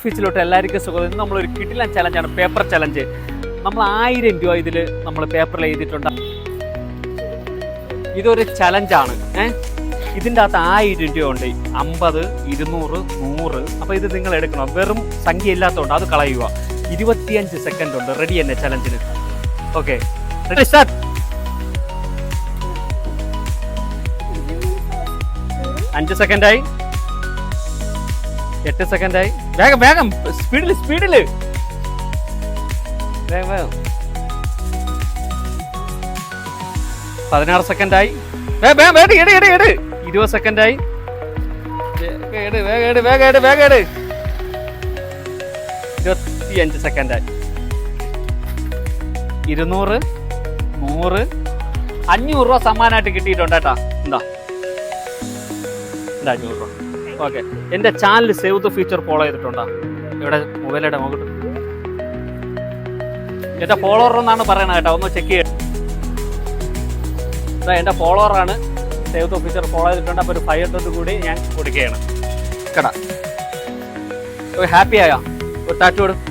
ഫീച്ചിലോട്ട് എല്ലാവർക്കും സുഖം. ഇന്ന് നമ്മളൊരു കിടിലൻ ചലഞ്ചാണ്, പേപ്പർ ചലഞ്ച്. നമ്മൾ 1000 രൂപ ഇതിൽ നമ്മൾ പേപ്പറിൽ എഴുതിയിട്ടുണ്ട്. ഇതൊരു ചലഞ്ചാണ്. ഇതിൻ്റെ അകത്ത് 1000 രൂപ ഉണ്ട്. 50, 200, 100. അപ്പോൾ ഇത് നിങ്ങൾ എടുക്കണം. വെറും സംഖ്യ ഇല്ലാത്തതുകൊണ്ട് അത് കളയുക. 25 സെക്കൻഡ് ഉണ്ട്. റെഡി തന്നെ ചലഞ്ചിന്. Okay, ready, start. 5 സെക്കൻഡായി, 8 സെക്കൻഡായി. വേഗം വേഗം, സ്പീഡില് സ്പീഡില്, വേഗം വേഗം. 16 സെക്കൻഡായി. വേഗം എട് എട് എട് എട്. 20 സെക്കൻഡായി. വേഗം എട് വേഗം എട് വേഗം എട്. 25 സെക്കൻഡായി. 200, 100, 500 രൂപ സമ്മാനമായിട്ട് കിട്ടിയിട്ടുണ്ട് കേട്ടാ. എന്താ 500 രൂപ. ഓക്കെ, എൻ്റെ channel save the future follow ചെയ്തിട്ടുണ്ടോ? ഇവിടെ മൊബൈലിടെ നോക്കട്ടെ. എൻ്റെ ഫോളോവർ എന്നാണ് പറയണത് കേട്ടോ, ഒന്ന് ചെക്ക് ചെയ്യണം. എൻ്റെ ഫോളോവറാണ്, സേവ് ദ ഫ്യൂച്ചർ ഫോളോ ചെയ്തിട്ടുണ്ട്. അപ്പോൾ ഒരു 500 കൂടി ഞാൻ കൊടുക്കുകയാണ് കേട്ടാ. ഹാപ്പി ആയോ? ഒരു ടാറ്റു കൊടുക്കും.